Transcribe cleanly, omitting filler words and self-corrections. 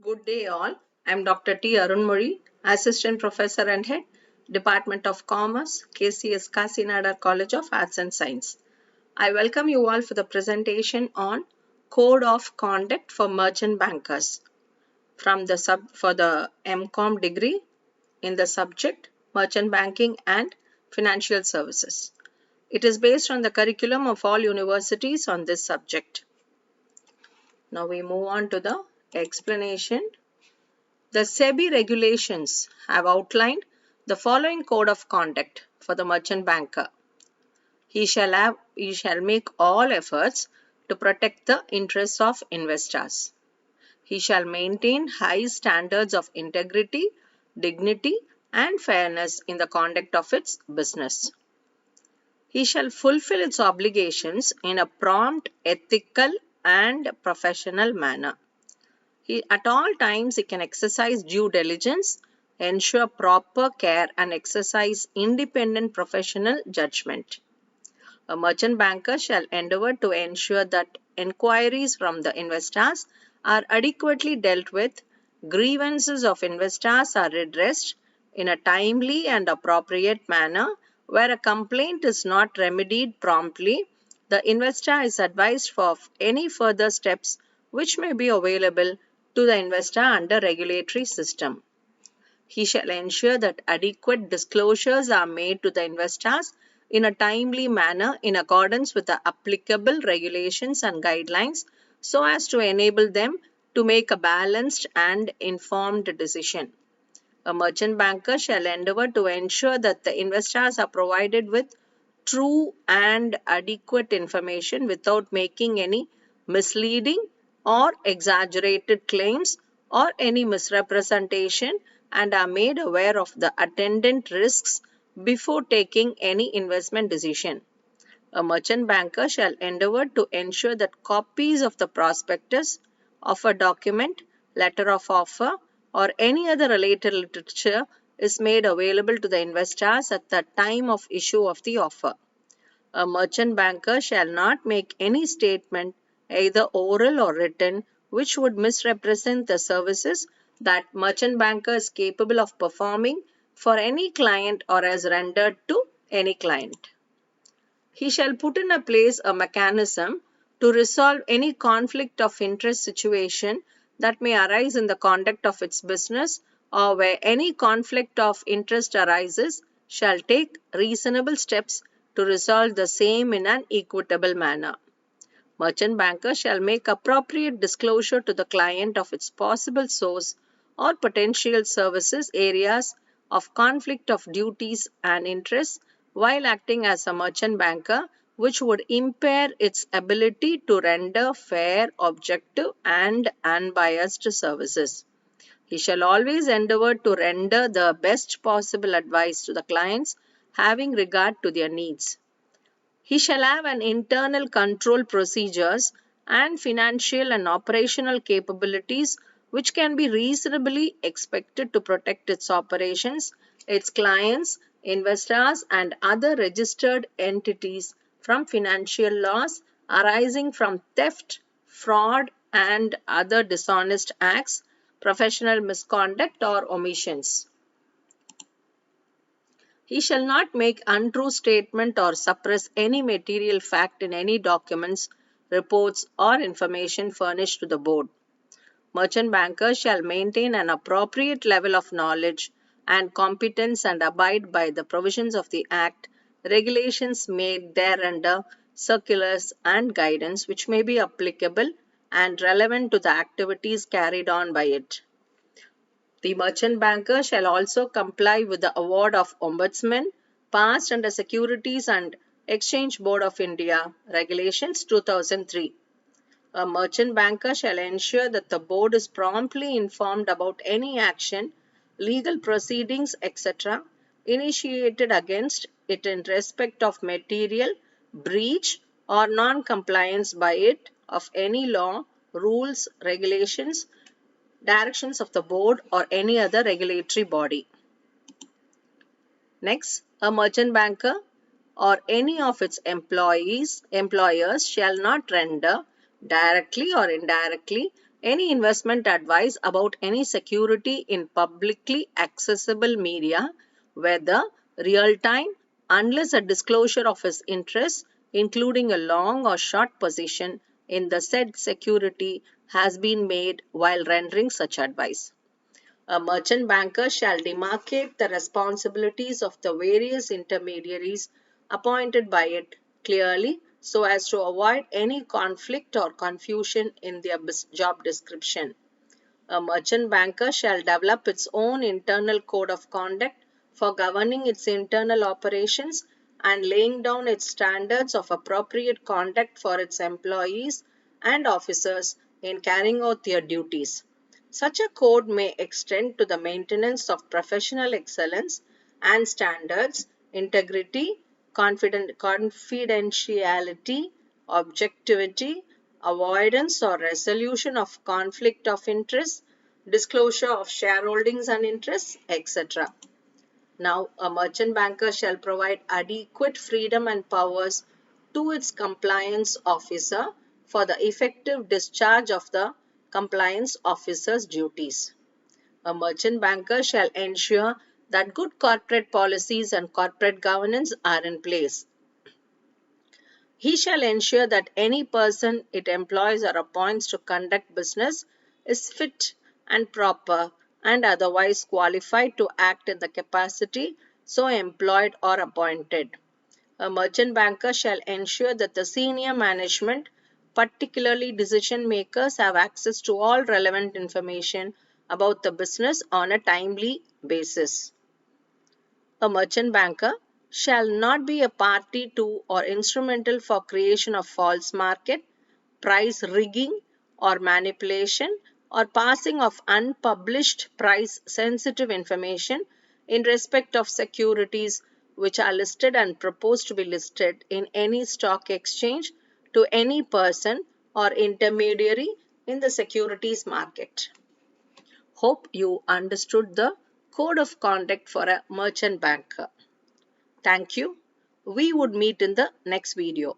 Good day all. I am Dr. T. Arunmuri, Assistant Professor and Head, Department of Commerce, KCS Kasinada College of Arts and Science. I welcome you all for the presentation on Code of Conduct for Merchant Bankers for the MCOM degree in the subject Merchant Banking and Financial Services. It is based on the curriculum of all universities on this subject. Now we move on to the explanation. The SEBI regulations have outlined the following code of conduct for the merchant banker. He shall make all efforts to protect the interests of investors. He shall maintain high standards of integrity, dignity, and fairness in the conduct of its business. He shall fulfill its obligations in a prompt, ethical, and professional manner. At all times, he can exercise due diligence, ensure proper care, and exercise independent professional judgment. A merchant banker shall endeavor to ensure that inquiries from the investors are adequately dealt with, grievances of investors are redressed in a timely and appropriate manner. Where a complaint is not remedied promptly, the investor is advised of any further steps which may be available to the investor under regulatory system. He shall ensure that adequate disclosures are made to the investors in a timely manner in accordance with the applicable regulations and guidelines so as to enable them to make a balanced and informed decision. A merchant banker shall endeavor to ensure that the investors are provided with true and adequate information without making any misleading or exaggerated claims or any misrepresentation, and are made aware of the attendant risks before taking any investment decision. A merchant banker shall endeavor to ensure that copies of the prospectus, offer document, letter of offer, or any other related literature is made available to the investors at the time of issue of the offer. A merchant banker shall not make any statement, either oral or written, which would misrepresent the services that merchant banker is capable of performing for any client or has rendered to any client. He shall put in place a mechanism to resolve any conflict of interest situation that may arise in the conduct of its business, or where any conflict of interest arises, shall take reasonable steps to resolve the same in an equitable manner. Merchant banker shall make appropriate disclosure to the client of its possible source or potential services areas of conflict of duties and interests while acting as a merchant banker, which would impair its ability to render fair, objective, and unbiased services. He shall always endeavor to render the best possible advice to the clients, having regard to their needs. He shall have an internal control procedures and financial and operational capabilities which can be reasonably expected to protect its operations, its clients, investors, and other registered entities from financial loss arising from theft, fraud, and other dishonest acts, professional misconduct, or omissions. He shall not make untrue statement or suppress any material fact in any documents, reports, or information furnished to the board. Merchant bankers shall maintain an appropriate level of knowledge and competence and abide by the provisions of the Act, regulations made thereunder, circulars, and guidance which may be applicable and relevant to the activities carried on by it. The merchant banker shall also comply with the award of Ombudsman passed under Securities and Exchange Board of India Regulations 2003. A merchant banker shall ensure that the board is promptly informed about any action, legal proceedings, etc. initiated against it in respect of material breach or non-compliance by it of any law, rules, regulations, directions of the board or any other regulatory body. Next, a merchant banker or any of its employers shall not render directly or indirectly Any investment advice about any security in publicly accessible media, whether real time, unless a disclosure of his interests, including a long or short position in the said security, has been made while rendering such advice. A merchant banker shall demarcate the responsibilities of the various intermediaries appointed by it clearly so as to avoid any conflict or confusion in their job description. A merchant banker shall develop its own internal code of conduct for governing its internal operations and laying down its standards of appropriate conduct for its employees and officers in carrying out their duties. Such a code may extend to the maintenance of professional excellence and standards, integrity, confidentiality, objectivity, avoidance or resolution of conflict of interest, disclosure of shareholdings and interests, etc. Now, a merchant banker shall provide adequate freedom and powers to its compliance officer for the effective discharge of the compliance officer's duties. A merchant banker shall ensure that good corporate policies and corporate governance are in place. He shall ensure that any person it employs or appoints to conduct business is fit and proper and otherwise qualified to act in the capacity so employed or appointed. A merchant banker shall ensure that the senior management, particularly decision makers, have access to all relevant information about the business on a timely basis. A merchant banker shall not be a party to or instrumental for creation of false market, price rigging or manipulation, or passing of unpublished price sensitive information in respect of securities which are listed and proposed to be listed in any stock exchange to any person or intermediary in the securities market. Hope you understood the code of conduct for a merchant banker. Thank you. We would meet in the next video.